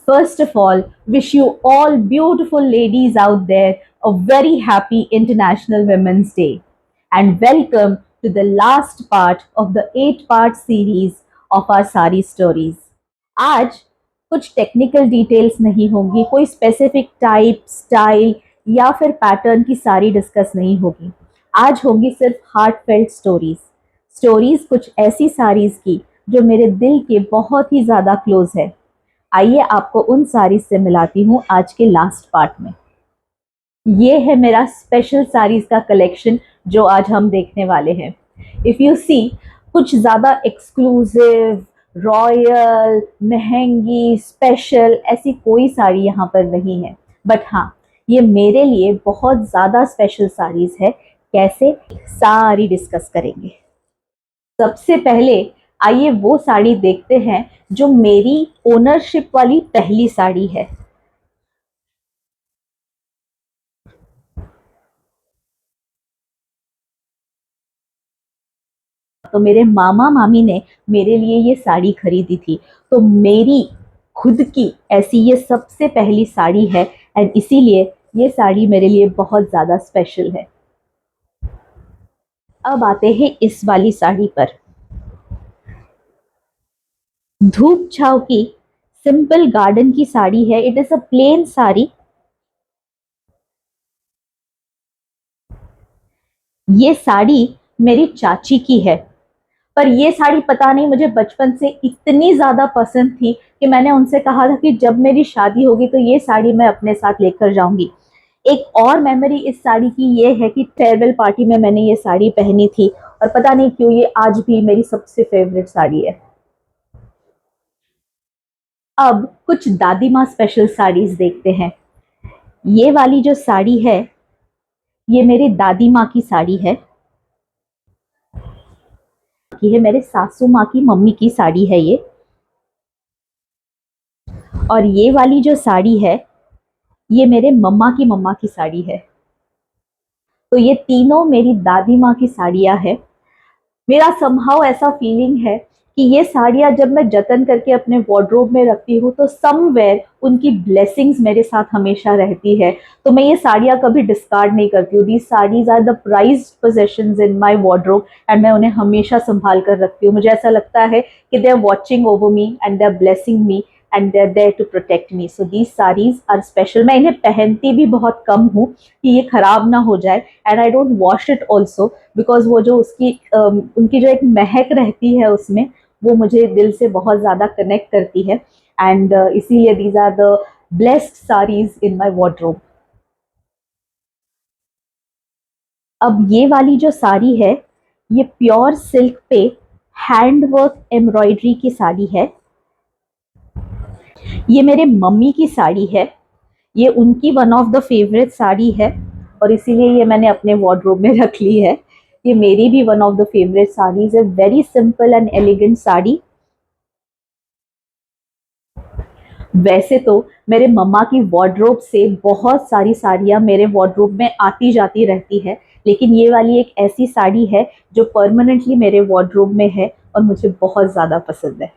First of all, wish you all beautiful ladies out there a very happy International Women's Day and welcome to the last part of the 8-part series of our sari stories. आज कुछ technical details नहीं होंगी, कोई specific type, style या फिर pattern की sari discuss नहीं होगी। आज होगी सिर्फ हार्टफेल्ट स्टोरीज। स्टोरीज कुछ ऐसी साड़ीज की जो मेरे दिल के बहुत ही ज़्यादा क्लोज है। आइए आपको उन साड़ीज से मिलाती हूँ आज के लास्ट पार्ट में। ये है मेरा स्पेशल साड़ीज का कलेक्शन जो आज हम देखने वाले हैं। इफ़ यू सी, कुछ ज़्यादा एक्सक्लूसिव, रॉयल, महंगी, स्पेशल ऐसी कोई साड़ी यहाँ पर नहीं है, बट हाँ, ये मेरे लिए बहुत ज़्यादा स्पेशल साड़ीज है। कैसे, सारी डिस्कस करेंगे। सबसे पहले आइए वो साड़ी देखते हैं जो मेरी ओनरशिप वाली पहली साड़ी है। तो मेरे मामा मामी ने मेरे लिए ये साड़ी खरीदी थी, तो मेरी खुद की ऐसी ये सबसे पहली साड़ी है एंड इसीलिए ये साड़ी मेरे लिए बहुत ज़्यादा स्पेशल है। अब आते हैं इस वाली साड़ी पर। धूप छाव की सिंपल गार्डन की साड़ी है। It is a plain sari. ये साड़ी मेरी चाची की है, पर ये साड़ी पता नहीं मुझे बचपन से इतनी ज़्यादा पसंद थी कि मैंने उनसे कहा था कि जब मेरी शादी होगी तो ये साड़ी मैं अपने साथ लेकर जाऊंगी। एक और मेमोरी इस साड़ी की ये है कि फेयरवेल पार्टी में मैंने ये साड़ी पहनी थी और पता नहीं क्यों ये आज भी मेरी सबसे फेवरेट साड़ी है। अब कुछ दादी माँ स्पेशल साड़ीज देखते हैं। ये वाली जो साड़ी है ये मेरी दादी माँ की साड़ी है। ये मेरे सासू माँ की मम्मी की साड़ी है ये। और ये वाली जो साड़ी है ये मेरे मम्मा की मम्मा की साड़ी है। तो ये तीनों मेरी दादी माँ की साड़ियाँ हैं। मेरा समहाउ ऐसा फीलिंग है कि ये साड़ियाँ जब मैं जतन करके अपने वार्डरोब में रखती हूँ तो समवेयर उनकी ब्लेसिंग्स मेरे साथ हमेशा रहती है। तो मैं ये साड़ियाँ कभी डिस्कार्ड नहीं करती हूँ। These saris are the prized possessions in my wardrobe and मैं उन्हें हमेशा संभाल कर रखती हूँ। मुझे ऐसा लगता है कि they are watching over me and they are blessing me and they are there to protect me. So these saris are special. मैं इन्हें पहनती भी बहुत कम हूँ कि ये खराब ना हो जाए and I don't wash it also because वो जो उसकी उनकी जो एक महक रहती है उसमें, वो मुझे दिल से बहुत ज़्यादा कनेक्ट करती है एंड इसीलिए these are the blessed saris in my wardrobe. अब ये वाली जो साड़ी है ये प्योर सिल्क पे हैंडवर्क एम्ब्रॉयडरी की साड़ी है। ये मेरे मम्मी की साड़ी है। ये उनकी one of the favourite sari है और इसीलिए ये मैंने अपने वार्डरोब में रख ली है। ये मेरी भी one of the favourite saris है। Very simple and elegant sari. वैसे तो मेरे मम्मा की वार्डरोब से बहुत सारी साड़ियाँ मेरे वार्डरोब में आती जाती रहती है, लेकिन ये वाली एक ऐसी साड़ी है जो परमानेंटली मेरे वार्डरोब में है और मुझे बहुत ज़्यादा पसंद है।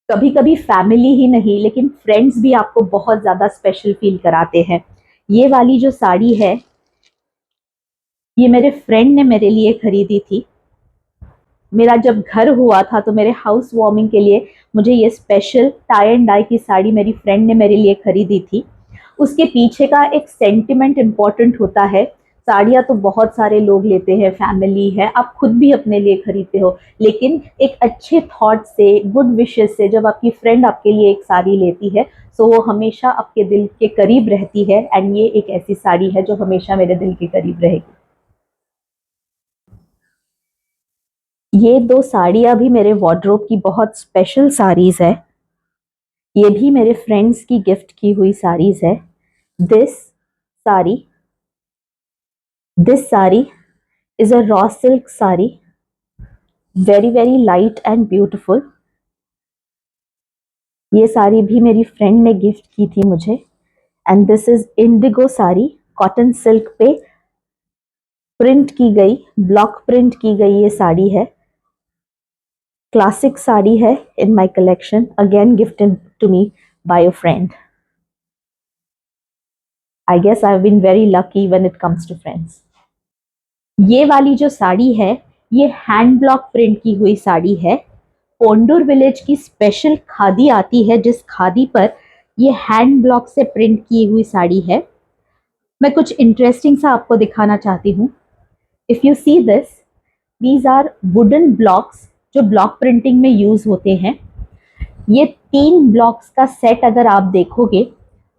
कभी कभी फैमिली ही नहीं लेकिन फ्रेंड्स भी आपको बहुत ज़्यादा स्पेशल फील कराते हैं। ये वाली जो साड़ी है ये मेरे फ्रेंड ने मेरे लिए खरीदी थी। मेरा जब घर हुआ था तो मेरे हाउस वार्मिंग के लिए मुझे ये स्पेशल टाई एंड डाई की साड़ी मेरी फ्रेंड ने मेरे लिए खरीदी थी। उसके पीछे का एक सेंटिमेंट इम्पॉर्टेंट होता है। साड़ियाँ तो बहुत सारे लोग लेते हैं, फैमिली है, आप खुद भी अपने लिए खरीदते हो, लेकिन एक अच्छे थॉट से, गुड विशेस से जब आपकी फ्रेंड आपके लिए एक साड़ी लेती है तो वो हमेशा आपके दिल के करीब रहती है एंड ये एक ऐसी साड़ी है जो हमेशा मेरे दिल के करीब रहेगी। ये दो साड़ियाँ भी मेरे वार्डरोब की बहुत स्पेशल साड़ीज है। ये भी मेरे फ्रेंड्स की गिफ्ट की हुई साड़ीज है। This sari this sari is a raw silk sari, very very light and beautiful. ये साड़ी भी मेरी फ्रेंड ने गिफ्ट की थी मुझे and this is Indigo sari. Cotton silk पे प्रिंट की गई, ब्लॉक प्रिंट की गई ये साड़ी है। क्लासिक साड़ी है in my collection, again gifted to me by a friend. I guess I've been very lucky when it comes to friends. ये वाली जो साड़ी है, ये हैंड ब्लॉक प्रिंट की हुई साड़ी है। पोंडूर विलेज की स्पेशल खादी आती है, जिस खादी पर ये हैंड ब्लॉक से प्रिंट की हुई साड़ी है। मैं कुछ इंटरेस्टिंग सा आपको दिखाना चाहती हूँ। If you see this, these are wooden blocks जो ब्लॉक प्रिंटिंग में यूज होते हैं। ये 3 ब्लॉक्स का सेट अगर आप देखोगे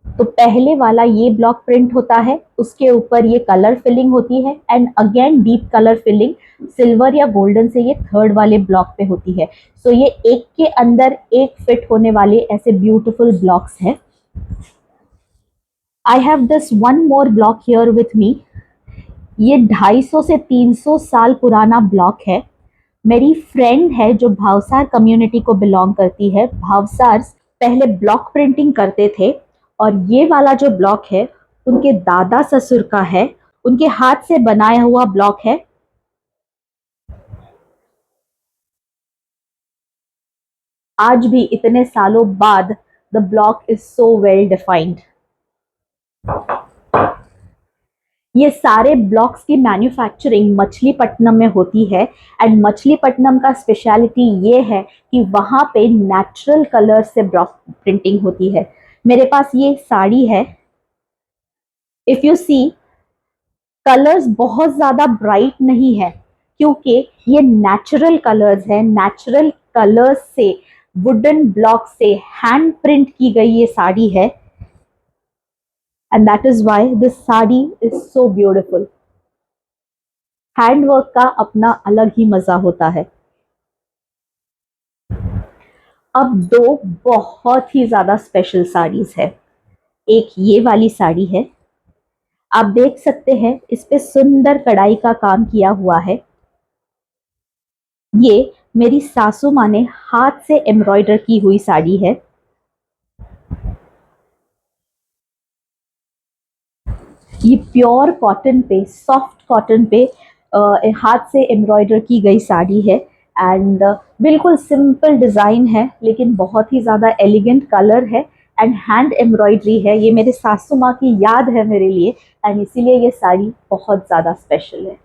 तो पहले वाला ये ब्लॉक प्रिंट होता है, उसके ऊपर ये कलर फिलिंग होती है and again deep colour filling silver या गोल्डन से ये थर्ड वाले ब्लॉक पे होती है। सो ये एक के अंदर एक फिट होने वाले ऐसे ब्यूटीफुल ब्लॉक्स हैं। I have this one more block here with me. ये 250 से 300 साल पुराना ब्लॉक है। मेरी फ्रेंड है जो भावसार कम्युनिटी को बिलोंग करती है। भावसार पहले ब्लॉक प्रिंटिंग करते थे और ये वाला जो ब्लॉक है उनके दादा ससुर का है, उनके हाथ से बनाया हुआ ब्लॉक है। आज भी इतने सालों बाद the block is so well defined. ये सारे ब्लॉक्स की मैन्युफैक्चरिंग मछलीपट्टनम में होती है एंड मछलीपट्टनम का स्पेशलिटी ये है कि वहाँ पे नेचुरल कलर से ब्लॉक प्रिंटिंग होती है। मेरे पास ये साड़ी है। इफ यू सी, कलर्स बहुत ज़्यादा ब्राइट नहीं है क्योंकि ये नेचुरल कलर्स है। नेचुरल कलर्स से वुडन ब्लॉक से हैंड प्रिंट की गई ये साड़ी है and that is why this sari is so beautiful. Hand work का अपना अलग ही मजा होता है। अब 2 बहुत ही ज्यादा स्पेशल साड़ीज है। एक ये वाली साड़ी है, आप देख सकते हैं इस पे सुंदर कढ़ाई का काम किया हुआ है। ये मेरी सासू माँ ने हाथ से एम्ब्रॉयडर की हुई साड़ी है। ये प्योर कॉटन पे, सॉफ्ट कॉटन पे हाथ से एम्ब्रॉयडर की गई साड़ी है एंड बिल्कुल सिंपल डिज़ाइन है लेकिन बहुत ही ज़्यादा एलिगेंट कलर है एंड हैंड एम्ब्रॉयडरी है। ये मेरे सासू माँ की याद है मेरे लिए एंड इसीलिए ये साड़ी बहुत ज़्यादा स्पेशल है।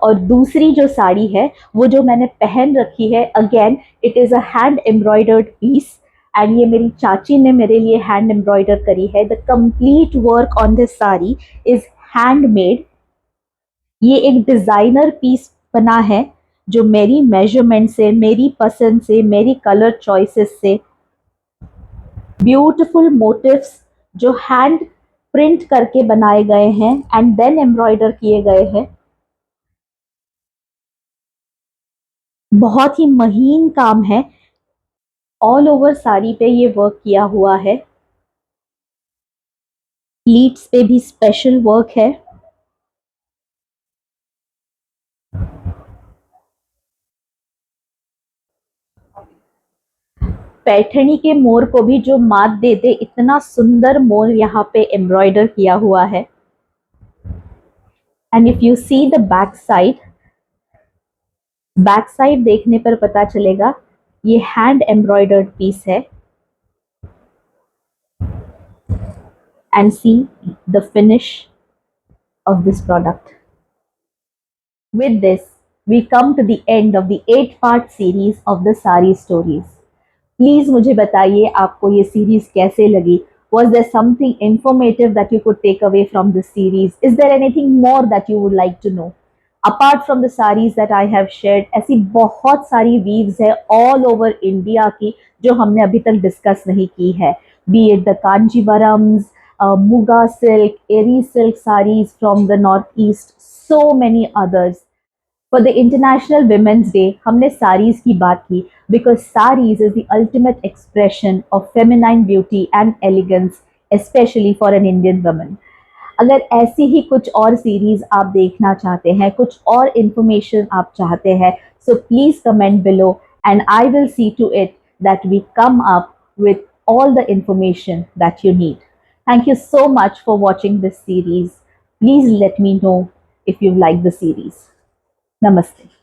और दूसरी जो साड़ी है वो जो मैंने पहन रखी है, again it is a hand embroidered piece and ये मेरी चाची ने मेरे लिए हैंड एम्ब्रॉयडर करी है। The complete work on this sari is handmade. ये एक डिज़ाइनर पीस बना है जो मेरी मेजरमेंट से, मेरी पसंद से, मेरी कलर चॉइसेस से ब्यूटीफुल मोटिव्स जो हैंड प्रिंट करके बनाए गए हैं एंड देन एम्ब्रॉयडर किए गए हैं। बहुत ही महीन काम है। ऑल ओवर साड़ी पे ये वर्क किया हुआ है। प्लीट्स पे भी स्पेशल वर्क है। पैठणी के मोर को भी जो मात दे दे, इतना सुंदर मोर यहाँ पे एम्ब्रॉयडर किया हुआ है। And if you see the back side देखने पर पता चलेगा ये हैंड एम्ब्रॉयडर्ड पीस है। And see the finish of this product. With this, we come to the end of the 8-part series of the Sari Stories. Please मुझे बताइए आपको ये सीरीज कैसे लगी? Was there something informative that you could take away from this series? Is there anything more that you would like to know? Apart from the sarees that I have shared, ऐसी बहुत सारी weaves है all over India की जो हमने अभी तक discuss नहीं की है। Be it the Kanjivarams, Muga silk, Eri silk sarees from the northeast, so many others. For the International Women's Day, हमने sarees की बात की because sarees is the ultimate expression of feminine beauty and elegance, especially for an Indian woman. अगर ऐसी ही कुछ और series आप देखना चाहते हैं, कुछ और इंफॉर्मेशन आप चाहते हैं, so please comment below and I will see to it that we come up with all the information that you need. Thank you so much for watching this series. Please let me know if you like the series. Namaste.